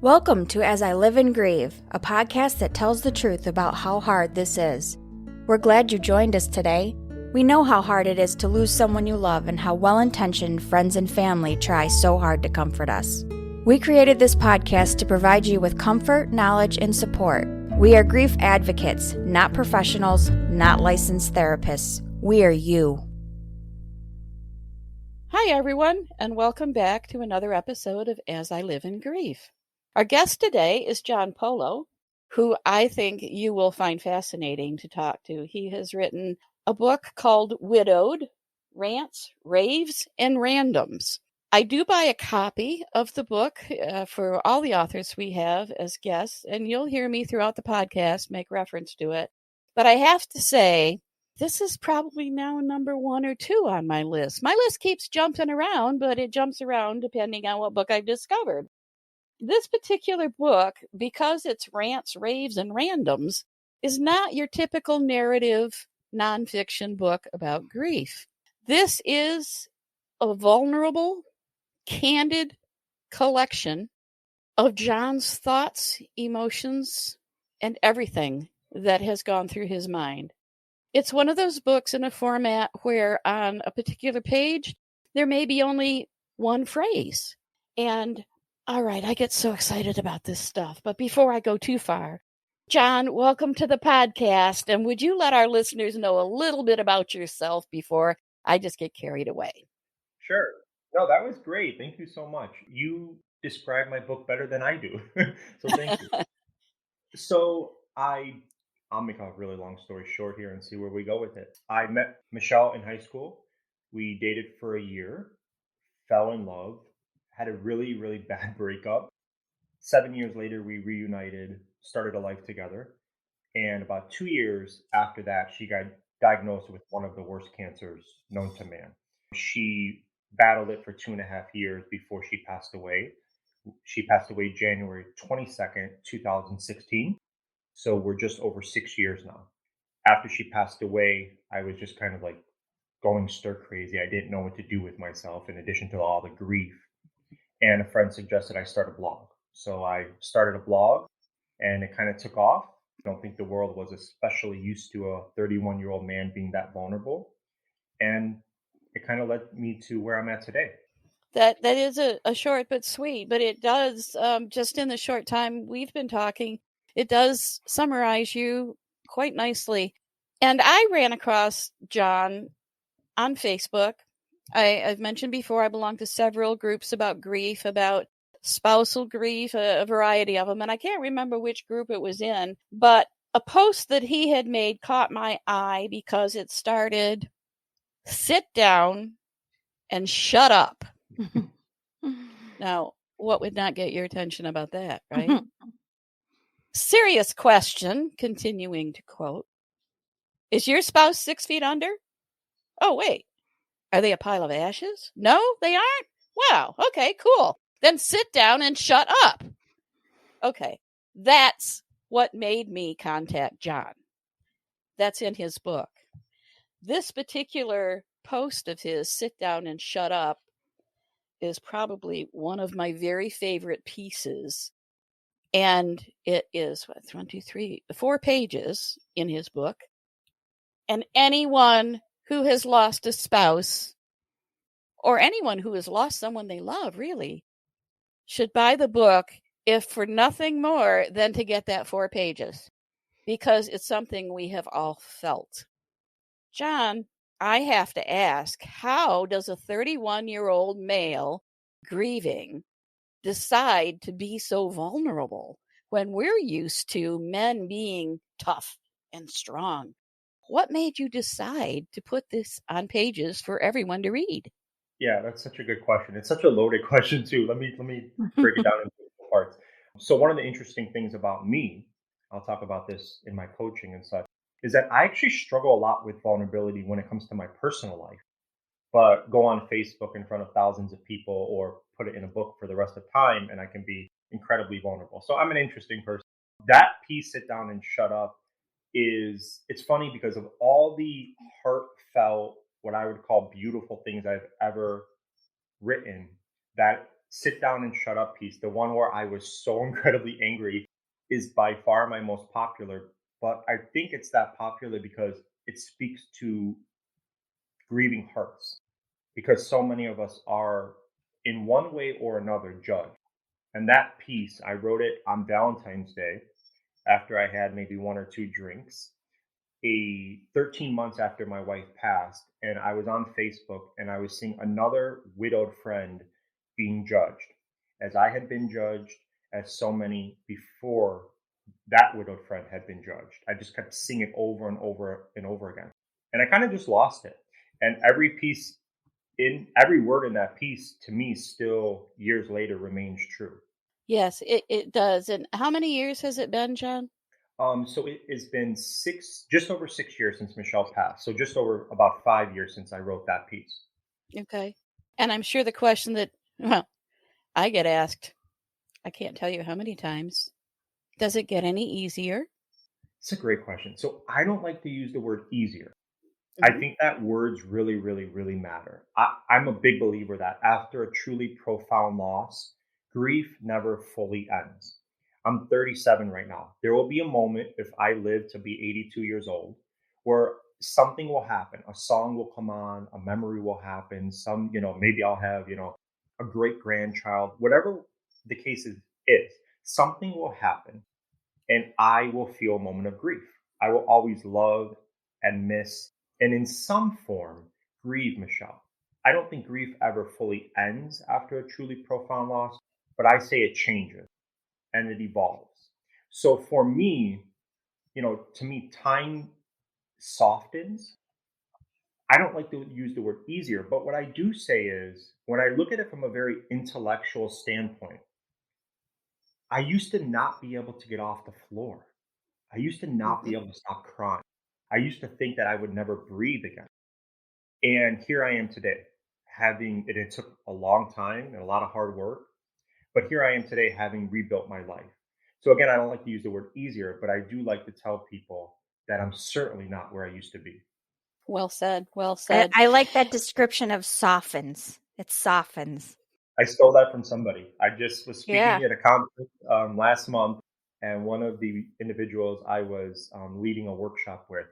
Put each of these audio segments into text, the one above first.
Welcome to As I Live and Grieve, a podcast that tells the truth about how hard this is. We're glad you joined us today. We know how hard it is to lose someone you love and how well-intentioned friends and family try so hard to comfort us. We created this podcast to provide you with comfort, knowledge, and support. We are grief advocates, not professionals, not licensed therapists. We are you. Hi, everyone, and welcome back to another episode of As I Live and Grieve. Our guest today is John Polo, who I think you will find fascinating to talk to. He has written a book called Widowed, Rants, Raves, and Randoms. I do buy a copy of the book for all the authors we have as guests, and you'll hear me throughout the podcast make reference to it. But I have to say, this is probably now number 1 or 2 on my list. My list keeps jumping around, but it jumps around depending on what book I've discovered. This particular book, because it's rants, raves, and randoms, is not your typical narrative nonfiction book about grief. This is a vulnerable, candid collection of John's thoughts, emotions, and everything that has gone through his mind. It's one of those books in a format where on a particular page, there may be only one phrase. And all right, I get so excited about this stuff. But before I go too far, John, welcome to the podcast. And would you let our listeners know a little bit about yourself before I just get carried away? Sure. No, that was great. Thank you so much. You described my book better than I do. So thank you. I'll make a really long story short here and see where we go with it. I met Michelle in high school. We dated for a year, fell in love, had a really, really bad breakup. 7 years later, we reunited, started a life together. And about 2 years after that, she got diagnosed with one of the worst cancers known to man. She battled it for 2.5 years before she passed away. She passed away January 22nd, 2016. So we're just over 6 years now. After she passed away, I was just kind of like going stir crazy. I didn't know what to do with myself in addition to all the grief. And a friend suggested I start a blog. So I started a blog and it kind of took off. I don't think the world was especially used to a 31-year-old man being that vulnerable. And it kind of led me to where I'm at today. That is a short but sweet, but it does, just in the short time we've been talking, it does summarize you quite nicely. And I ran across John on Facebook. I've mentioned before, I belong to several groups about grief, about spousal grief, a variety of them. And I can't remember which group it was in, but a post that he had made caught my eye because it started, "Sit down and shut up." Now, what would not get your attention about that, right? Serious question, continuing to quote, "Is your spouse 6 feet under? Oh, wait. Are they a pile of ashes? No, they aren't? Wow. Okay, cool. Then sit down and shut up." Okay. That's what made me contact John. That's in his book. This particular post of his, "Sit down and shut up," is probably one of my very favorite pieces. And it is 4 pages in his book. And anyone who has lost a spouse, or anyone who has lost someone they love, really, should buy the book, if for nothing more than to get that 4 pages, because it's something we have all felt. John, I have to ask, how does a 31-year-old male grieving decide to be so vulnerable when we're used to men being tough and strong? What made you decide to put this on pages for everyone to read? Yeah, that's such a good question. It's such a loaded question too. Let me break it down into parts. So one of the interesting things about me, I'll talk about this in my coaching and such, is that I actually struggle a lot with vulnerability when it comes to my personal life. But go on Facebook in front of thousands of people or put it in a book for the rest of time and I can be incredibly vulnerable. So I'm an interesting person. That piece, "Sit down and shut up," it's funny because of all the heartfelt, what I would call beautiful things I've ever written, that sit down and shut up piece, the one where I was so incredibly angry, is by far my most popular. But I think it's that popular because it speaks to grieving hearts, because so many of us are, in one way or another, judged. And that piece, I wrote it on Valentine's Day after I had maybe one or two drinks, 13 months after my wife passed. And I was on Facebook and I was seeing another widowed friend being judged, as I had been judged, as so many before that widowed friend had been judged. I just kept seeing it over and over and over again. And I kind of just lost it. And every word in that piece to me still years later remains true. Yes, it does. And how many years has it been, John? So it has been just over 6 years since Michelle passed. So just over about 5 years since I wrote that piece. Okay. And I'm sure the question that, well, I get asked, I can't tell you how many times, does it get any easier? It's a great question. So I don't like to use the word easier. I Mhm. think that words really, really, really matter. I'm a big believer that after a truly profound loss, grief never fully ends. I'm 37 right now. There will be a moment, if I live to be 82 years old, where something will happen. A song will come on, a memory will happen. Maybe I'll have, a great grandchild, whatever the case is, something will happen and I will feel a moment of grief. I will always love and miss, and in some form, grieve Michelle. I don't think grief ever fully ends after a truly profound loss, but I say it changes and it evolves. So for me, to me, time softens. I don't like to use the word easier, but what I do say is when I look at it from a very intellectual standpoint, I used to not be able to get off the floor. I used to not be Mhm. able to stop crying. I used to think that I would never breathe again. And here I am today, it took a long time and a lot of hard work, but here I am today having rebuilt my life. So again, I don't like to use the word easier, but I do like to tell people that I'm certainly not where I used to be. Well said. Well I, said. I like that description of softens. It softens. I stole that from somebody. I just was Yeah. speaking at a conference last month, and one of the individuals I was leading a workshop with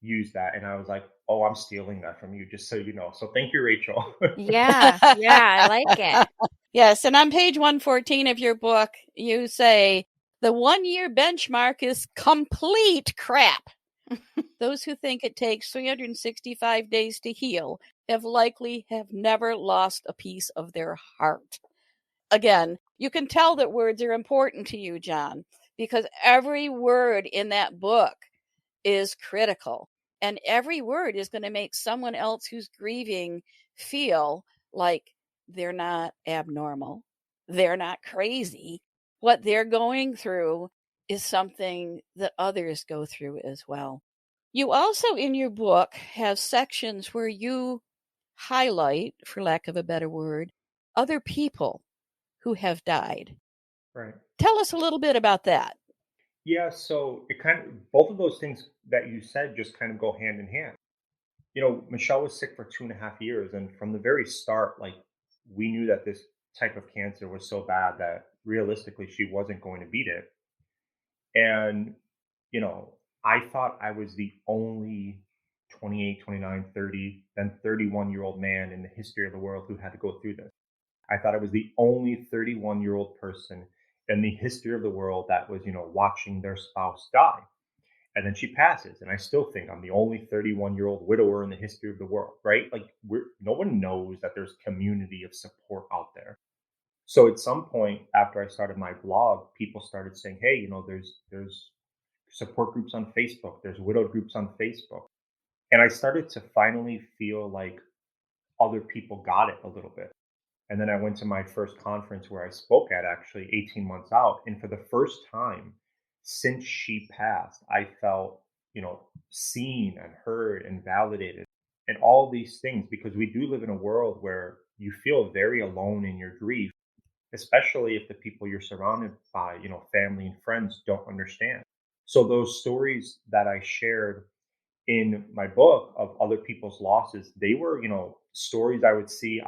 use that, and I was like, "Oh, I'm stealing that from you, just so you know." So thank you, Rachel. Yeah. Yeah. I like it. Yes, and on page 114 of your book, you say the 1 year benchmark is complete crap. Those who think it takes 365 days to heal have never lost a piece of their heart. Again, you can tell that words are important to you, John, because every word in that book is critical. And every word is going to make someone else who's grieving feel like they're not abnormal. They're not crazy. What they're going through is something that others go through as well. You also, in your book, have sections where you highlight, for lack of a better word, other people who have died. Right. Tell us a little bit about that. Yeah, so it kind of both of those things that you said just kind of go hand in hand. Michelle was sick for 2.5 years, and from the very start, like we knew that this type of cancer was so bad that realistically she wasn't going to beat it. And, you know, I thought I was the only 28, 29, 30, then 31-year-old man in the history of the world who had to go through this. I thought I was the only 31-year-old person in the history of the world that was, watching their spouse die. And then she passes. And I still think I'm the only 31-year-old widower in the history of the world, right? Like, no one knows that there's community of support out there. So at some point after I started my blog, people started saying, "Hey, there's support groups on Facebook. There's widowed groups on Facebook." And I started to finally feel like other people got it a little bit. And then I went to my first conference where I spoke at, actually 18 months out. And for the first time since she passed, I felt, seen and heard and validated and all these things, because we do live in a world where you feel very alone in your grief, especially if the people you're surrounded by, family and friends, don't understand. So those stories that I shared in my book of other people's losses, they were, stories I would see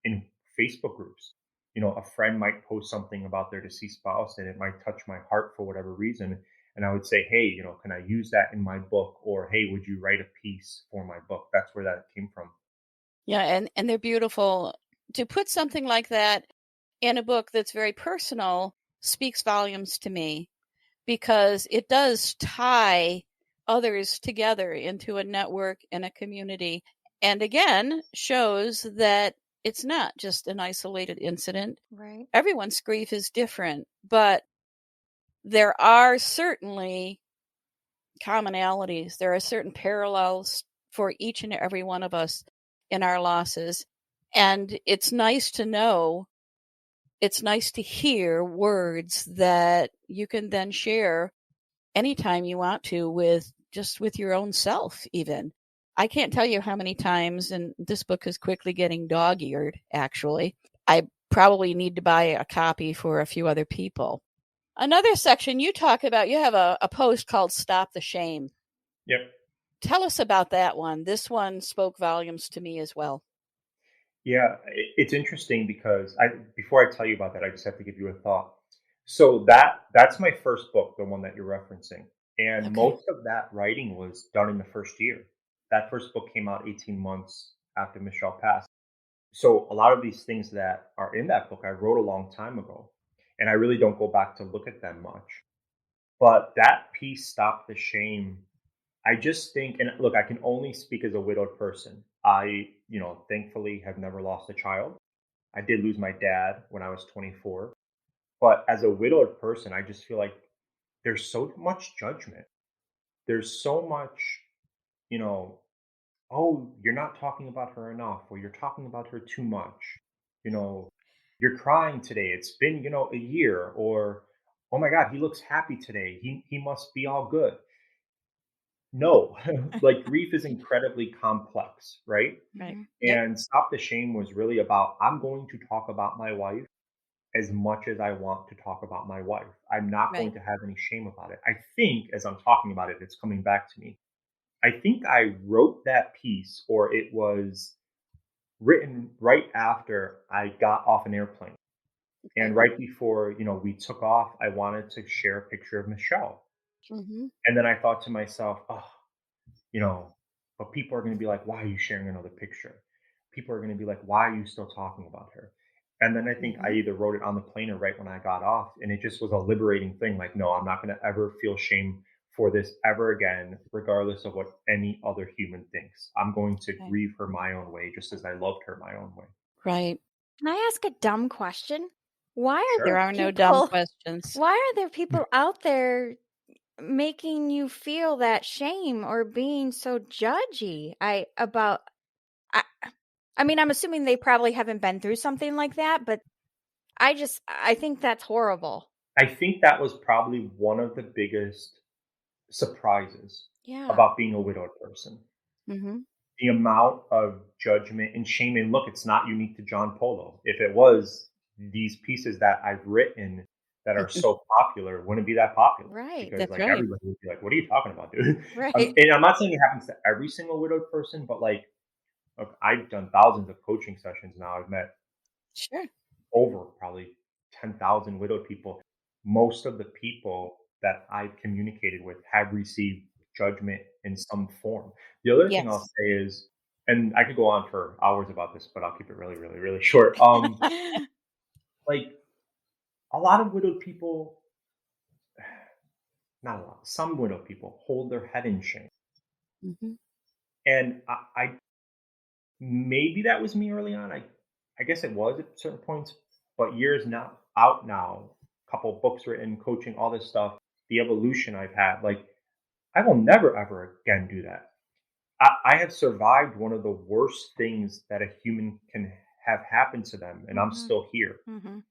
in Facebook groups. a friend might post something about their deceased spouse and it might touch my heart for whatever reason. And I would say, hey, can I use that in my book? Or, hey, would you write a piece for my book? That's where that came from. Yeah, and they're beautiful. To put something like that in a book that's very personal speaks volumes to me, because it does tie others together into a network and a community. And again, shows that it's not just an isolated incident. Right. Everyone's grief is different, but there are certainly commonalities. There are certain parallels for each and every one of us in our losses. And it's nice to know, it's nice to hear words that you can then share anytime you want to with your own self, even. I can't tell you how many times, and this book is quickly getting dog-eared, actually. I probably need to buy a copy for a few other people. Another section you talk about, you have a post called Stop the Shame. Yep. Tell us about that one. This one spoke volumes to me as well. Yeah, it's interesting because before I tell you about that, I just have to give you a thought. So that's my first book, the one that you're referencing. And Okay. most of that writing was done in the first year. That first book came out 18 months after Michelle passed. So a lot of these things that are in that book I wrote a long time ago. And I really don't go back to look at them much. But that piece, Stop the Shame, I just think, and look, I can only speak as a widowed person. I, thankfully have never lost a child. I did lose my dad when I was 24. But as a widowed person, I just feel like there's so much judgment. There's so much, you know, oh, you're not talking about her enough, or you're talking about her too much. You know, you're crying today. It's been, a year, or oh my God, he looks happy today. He must be all good. No, like grief is incredibly complex, right? Right. Mhm. Yep. And Stop the Shame was really about I'm going to talk about my wife as much as I want to talk about my wife. I'm not Right. going to have any shame about it. I think as I'm talking about it, it's coming back to me. I think I wrote that piece, or it was written right after I got off an airplane. Okay. And right before, we took off, I wanted to share a picture of Michelle. Mm-hmm. And then I thought to myself, oh, you know, but people are going to be like, why are you sharing another picture? People are going to be like, why are you still talking about her? And then I think I Mm-hmm. either wrote it on the plane or right when I got off. And it just was a liberating thing. Like, no, I'm not going to ever feel shame for this ever again, regardless of what any other human thinks. I'm going to Okay. grieve her my own way, just as I loved her my own way. Right. Can I ask a dumb question? Why are There Sure. are no dumb people questions. why are there people out there making you feel that shame or being so judgy? I I mean, I'm assuming they probably haven't been through something like that, but I think that's horrible. I think that was probably one of the biggest surprises Yeah. about being a widowed person. Mm-hmm. The amount of judgment and shame. And look, it's not unique to John Polo. If it was, these pieces that I've written that are so popular wouldn't be that popular, Right. because That's like right. everybody would be like, "What are you talking about, dude?" Right. And I'm not saying it happens to every single widowed person, but like, look, I've done thousands of coaching sessions now. I've met Sure. over probably 10,000 widowed people. Most of the people that I've communicated with have received judgment in some form. The other thing I'll Yes. say is, and I could go on for hours about this, but I'll keep it really, really, really short. Like a lot of widowed people, not a lot, some widowed people hold their head in shame. Mm-hmm. And I maybe that was me early on. I guess it was at certain points, but years now out now, couple books written, coaching, all this stuff, the evolution I've had, like I will never ever again do that. I have survived one of the worst things that a human can have happen to them, and I'm Mhm. still here. Mhm.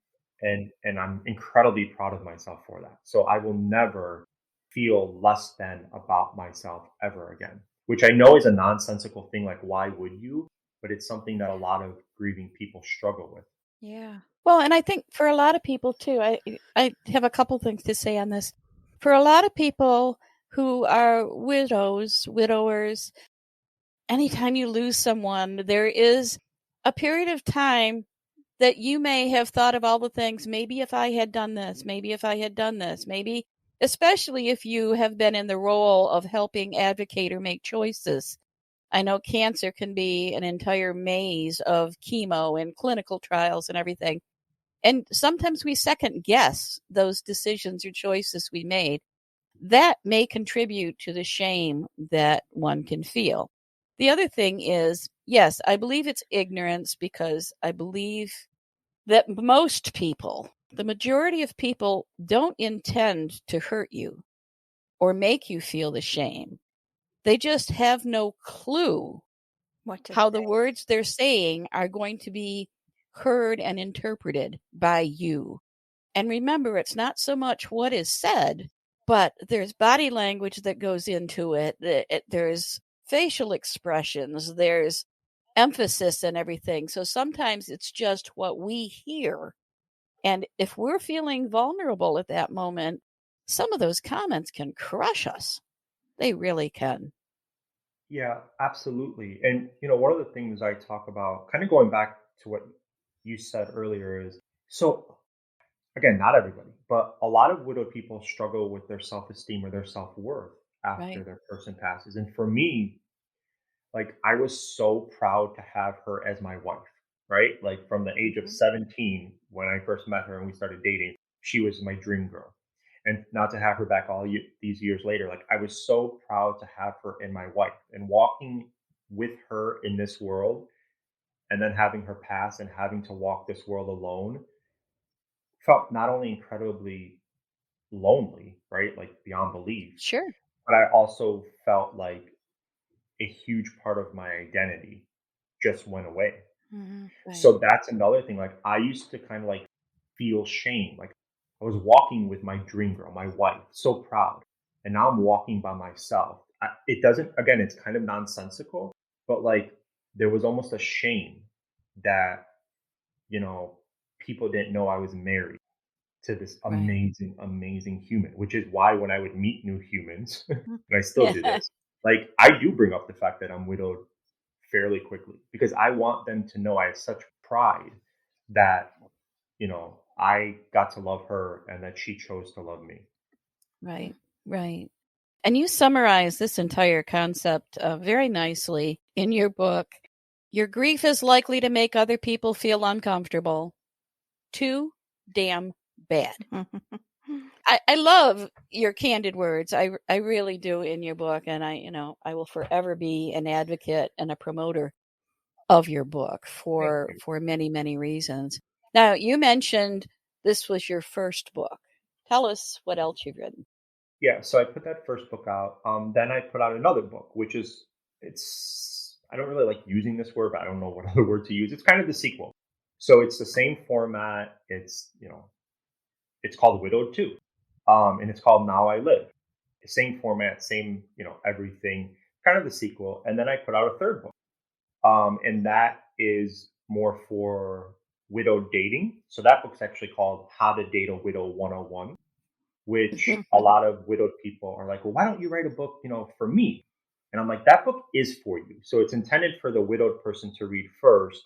And I'm incredibly proud of myself for that. So I will never feel less than about myself ever again, which I know is a nonsensical thing. Like, why would you? But it's something that a lot of grieving people struggle with. Yeah. Well, and I think for a lot of people too, I have a couple things to say on this. For a lot of people who are widows, widowers, anytime you lose someone, there is a period of time that you may have thought of all the things, maybe if I had done this, maybe if I had done this, maybe, especially if you have been in the role of helping advocate or make choices. I know cancer can be an entire maze of chemo and clinical trials and everything. And sometimes we second guess those decisions or choices we made. That may contribute to the shame that one can feel. The other thing is, yes, I believe it's ignorance, because I believe that most people, the majority of people, don't intend to hurt you or make you feel the shame. They just have no clue What to how the say. words they're saying are going to be heard and interpreted by you. And remember, it's not so much what is said, but there's body language that goes into it. There's facial expressions, there's emphasis and everything. So sometimes it's just what we hear. And if we're feeling vulnerable at that moment, some of those comments can crush us. They really can. Yeah, absolutely. And one of the things I talk about, kind of going back to what you said earlier, is so again, not everybody, but a lot of widowed people struggle with their self-esteem or their self-worth after Right. their person passes. And for me, like, I was so proud to have her as my wife, right? Like, from the age of Mhm. 17 when I first met her and we started dating, she was my dream girl. And not to have her back these years later, like, I was so proud to have her in my wife, and walking with her in this world, and then having her pass and having to walk this world alone felt not only incredibly lonely, right? Like, beyond belief, Sure. but I also felt like a huge part of my identity just went away. Right. So that's another thing. Like, I used to kind of like feel shame. Like, I was walking with my dream girl, my wife, so proud. And now I'm walking by myself. It doesn't, again, it's kind of nonsensical, but like, there was almost a shame that, you know, people didn't know I was married to this Right. amazing, amazing human, which is why when I would meet new humans, and I still do Yeah. this, like, I do bring up the fact that I'm widowed fairly quickly, because I want them to know I have such pride that, I got to love her and that she chose to love me. Right. Right. And you summarize this entire concept very nicely in your book. Your grief is likely to make other people feel uncomfortable. Too damn bad. I love your candid words. I really do, in your book. And I will forever be an advocate and a promoter of your book Thank for you. many, many reasons. Now, you mentioned this was your first book. Tell us what else you've written. Yeah, so I put that first book out. Then I put out another book, which is, I don't really like using this word, but I don't know what other word to use. It's kind of the sequel. So it's the same format. It's called Widowed too. And it's called Now I Live. Same format, same, everything, kind of the sequel. And then I put out a third book. And that is more for widow dating. So that book's actually called How to Date a Widow 101, which a lot of widowed people are like, well, why don't you write a book, for me? And I'm like, that book is for you. So it's intended for the widowed person to read first,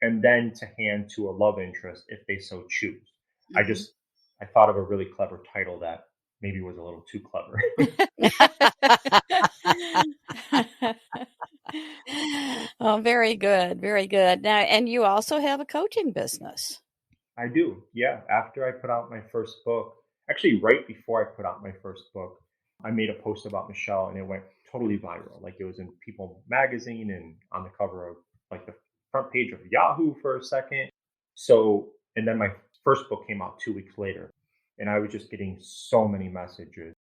and then to hand to a love interest if they so choose. I Mhm. just, I thought of a really clever title that maybe was a little too clever. Oh, very good. Very good. Now, and you also have a coaching business. I do. Yeah. After I put out my first book, actually, right before I put out my first book, I made a post about Michelle and it went totally viral. Like, it was in People magazine and on the cover of like the front page of Yahoo for a second. So, and then my first book came out 2 weeks later, and I was just getting so many messages,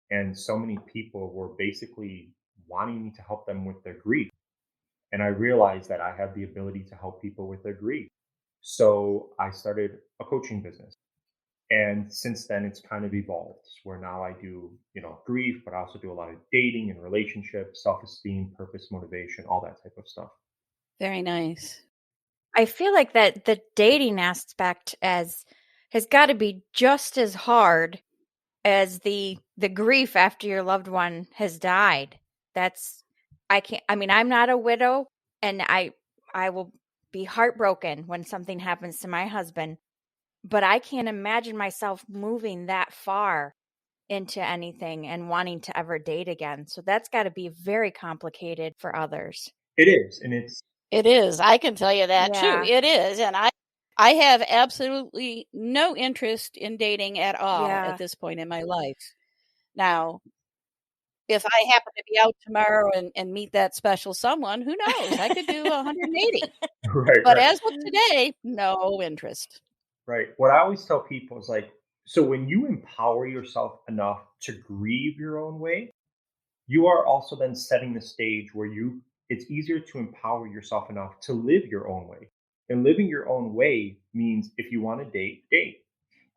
and so many people were basically wanting me to help them with their grief. And I realized that I have the ability to help people with their grief. So I started a coaching business. And since then, it's kind of evolved where now I do, grief, but I also do a lot of dating and relationships, self esteem, purpose, motivation, all that type of stuff. Very nice. I feel like that the dating aspect has got to be just as hard as the grief after your loved one has died. That's I can't I mean, I'm not a widow, and I will be heartbroken when something happens to my husband, but I can't imagine myself moving that far into anything and wanting to ever date again. So that's got to be very complicated for others. It is, and It is. I can tell you that too. Yeah. It is. And I have absolutely no interest in dating at all Yeah. at this point in my life. Now, if I happen to be out tomorrow and meet that special someone, who knows? I could do 180. right, But right, as of today, no interest. right. What I always tell people is like, so when you empower yourself enough to grieve your own way, you are also then setting the stage where it's easier to empower yourself enough to live your own way. And living your own way means if you want to date, date.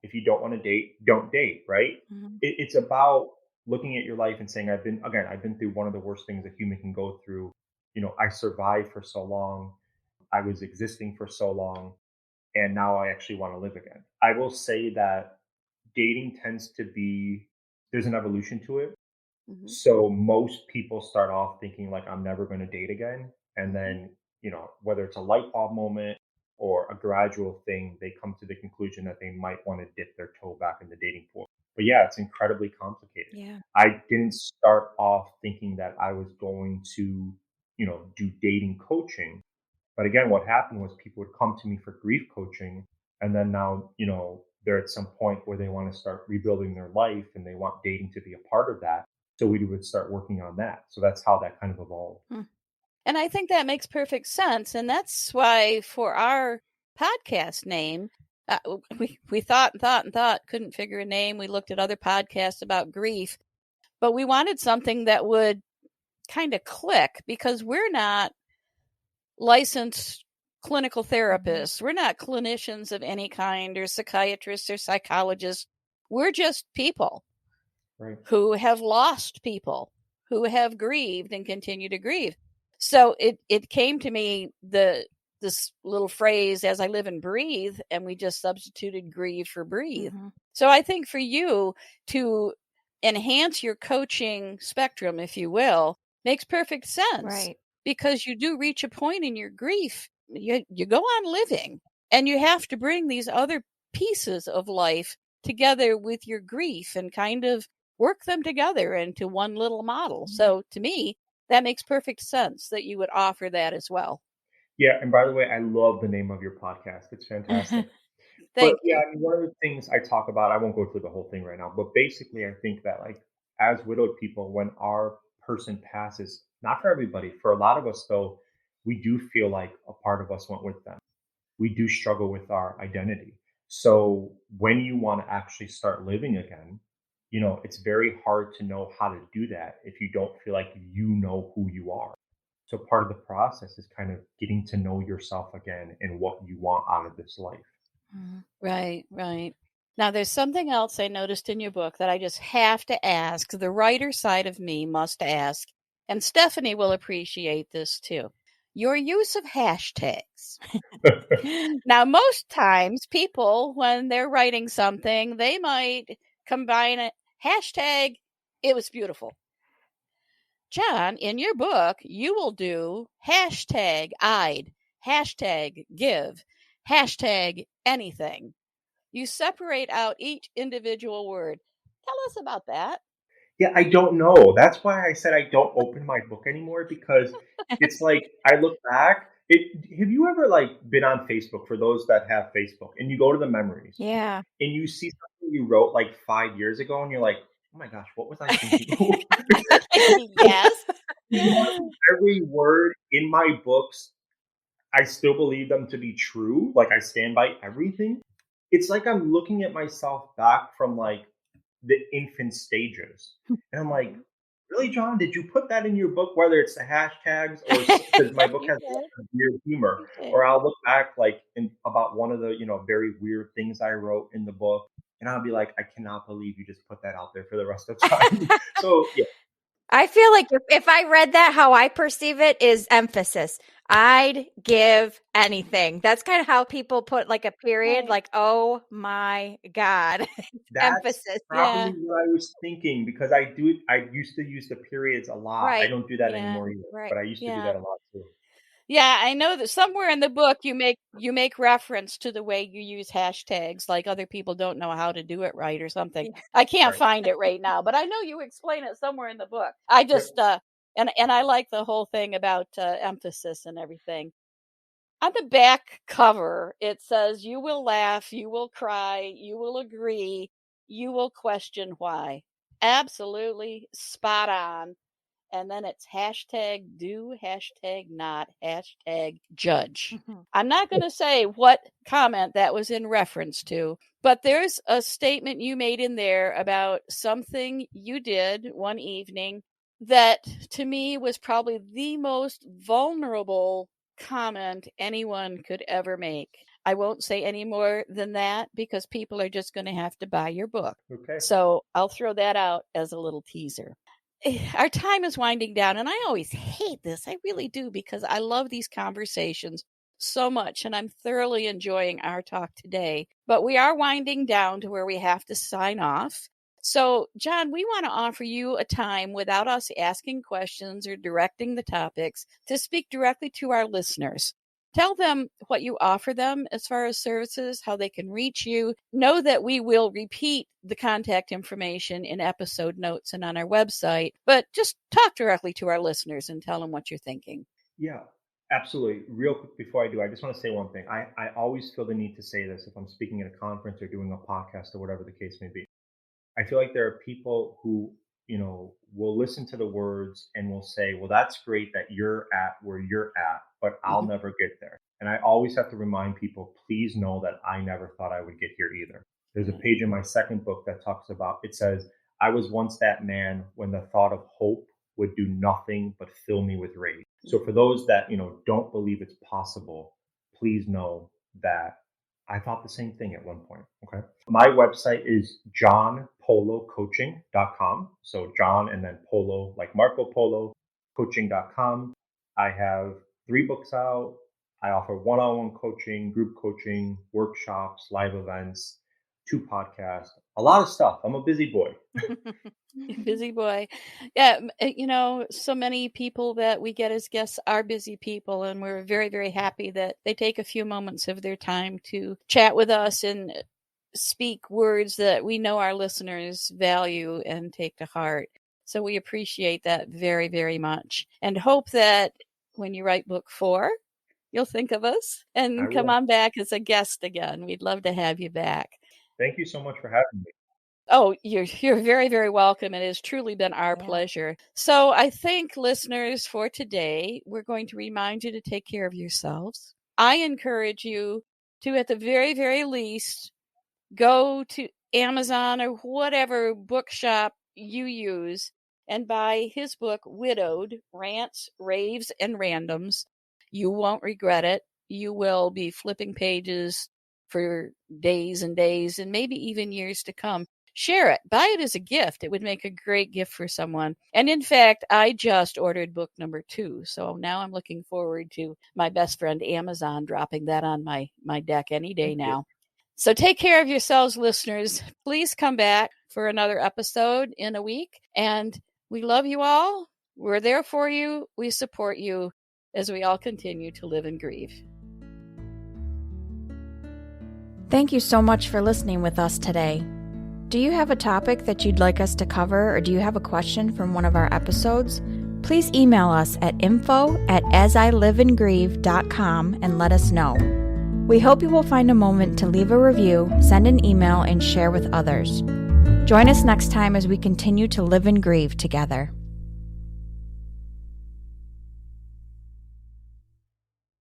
If you don't want to date, don't date, right? Mhm. It's about looking at your life and saying, I've been through one of the worst things a human can go through. I survived for so long. I was existing for so long. And now I actually want to live again. I will say that dating tends to be, there's an evolution to it. Mhm. So most people start off thinking like I'm never going to date again, and then whether it's a light bulb moment or a gradual thing, they come to the conclusion that they might want to dip their toe back in the dating pool. But yeah, it's incredibly complicated. Yeah. I didn't start off thinking that I was going to do dating coaching, but again, what happened was people would come to me for grief coaching, and then now they're at some point where they want to start rebuilding their life and they want dating to be a part of that, so we would start working on that. So that's how that kind of evolved. And I think that makes perfect sense. And that's why for our podcast name, we thought and thought and thought, couldn't figure a name. We looked at other podcasts about grief, but we wanted something that would kind of click because we're not licensed clinical therapists. We're not clinicians of any kind or psychiatrists or psychologists. We're just people Right. who have lost people, who have grieved and continue to grieve. So it came to me this little phrase, as I live and breathe, and we just substituted grieve for breathe. Mhm. So I think for you to enhance your coaching spectrum, if you will, makes perfect sense. Right. Because you do reach a point in your grief, you go on living, and you have to bring these other pieces of life together with your grief and kind of work them together into one little model. So to me, that makes perfect sense that you would offer that as well. Yeah, and by the way, I love the name of your podcast. It's fantastic. But Thank yeah, you. I mean, one of the things I talk about, I won't go through the whole thing right now, but basically, I think that like as widowed people, when our person passes, not for everybody, for a lot of us though, we do feel like a part of us went with them. We do struggle with our identity. So when you want to actually start living again, it's very hard to know how to do that if you don't feel like you know who you are. So part of the process is kind of getting to know yourself again and what you want out of this life. Right, right. Now, there's something else I noticed in your book that I just have to ask. The writer side of me must ask, and Stephanie will appreciate this too. Your use of hashtags. Now, most times people, when they're writing something, they might combine a hashtag, it was beautiful. John, in your book, you will do hashtag I'd, hashtag give, hashtag anything. You separate out each individual word. Tell us about that. Yeah, I don't know. That's why I said I don't open my book anymore, because it's like I look back. Have you ever like been on Facebook, for those that have Facebook, and you go to the memories Yeah. and you see something you wrote like 5 years ago and you're like, oh my gosh, what was I thinking? Yes. Every word in my books, I still believe them to be true. Like I stand by everything. It's like I'm looking at myself back from like the infant stages. And I'm like, really, John, did you put that in your book, whether it's the hashtags or because my book You has a lot did. of weird humor, You did. or I'll look back like about one of the, very weird things I wrote in the book. And I'll be like, I cannot believe you just put that out there for the rest of time. So yeah, I feel like if I read that, how I perceive it is emphasis. I'd give anything. That's kind of how people put like a period, Right. like, oh my God. that's Emphasis. probably Yeah. what I was thinking, because I used to use the periods a lot. I Right. don't do that Yeah. anymore either, Right. but I used to do Yeah. that a lot too. Yeah, I know that somewhere in the book you make reference to the way you use hashtags, like other people don't know how to do it right or something. Yeah. I can't Right. find it right now, but I know you explain it somewhere in the book. I just Yep. and I like the whole thing about emphasis and everything. On the back cover, it says, "You will laugh, you will cry, you will agree, you will question why." Absolutely spot on. And then it's hashtag do, hashtag not, hashtag judge. Mhm. I'm not going to say what comment that was in reference to, but there's a statement you made in there about something you did one evening that to me was probably the most vulnerable comment anyone could ever make. I won't say any more than that because people are just going to have to buy your book. Okay. So I'll throw that out as a little teaser. Our time is winding down, and I always hate this. I really do, because I love these conversations so much, and I'm thoroughly enjoying our talk today. But we are winding down to where we have to sign off. So, John, we want to offer you a time without us asking questions or directing the topics to speak directly to our listeners. Tell them what you offer them as far as services, how they can reach you. Know that we will repeat the contact information in episode notes and on our website, but just talk directly to our listeners and tell them what you're thinking. Yeah, absolutely. Real quick before I do, I just want to say one thing. I always feel the need to say this if I'm speaking at a conference or doing a podcast or whatever the case may be. I feel like there are people who, will listen to the words and will say, well, that's great that you're at where you're at, but I'll Mhm. never get there. And I always have to remind people, please know that I never thought I would get here either. There's a Right. page in my second book that talks about, it says, I was once that man when the thought of hope would do nothing but fill me with rage. So for those that, don't believe it's possible, please know that I thought the same thing at one point. Okay. My website is johnpolocoaching.com. So John and then Polo, like Marco Polo, coaching.com. I have 3 books out. I offer one-on-one coaching, group coaching, workshops, live events, 2 podcasts, a lot of stuff. I'm a busy boy. Busy boy. Yeah, so many people that we get as guests are busy people, and we're very, very happy that they take a few moments of their time to chat with us and speak words that we know our listeners value and take to heart. So we appreciate that very, very much, and hope that when you write book 4, you'll think of us I and come will. on back as a guest again. We'd love to have you back. Thank you so much for having me. Oh, you're very, very welcome. It has truly been our Yeah. pleasure. So I think, listeners, for today, we're going to remind you to take care of yourselves. I encourage you to, at the very, very least, go to Amazon or whatever bookshop you use and buy his book, Widowed, Rants, Raves, and Randoms. You won't regret it. You will be flipping pages for days and days and maybe even years to come. Share it. Buy it as a gift. It would make a great gift for someone. And in fact, I just ordered book number 2. So now I'm looking forward to my best friend Amazon dropping that on my deck any day Thank you. now. So take care of yourselves, listeners. Please come back for another episode in a week. And we love you all. We're there for you. We support you as we all continue to live and grieve. Thank you so much for listening with us today. Do you have a topic that you'd like us to cover, or do you have a question from one of our episodes? Please email us at info@asiliveandgrieve.com and let us know. We hope you will find a moment to leave a review, send an email, and share with others. Join us next time as we continue to live and grieve together.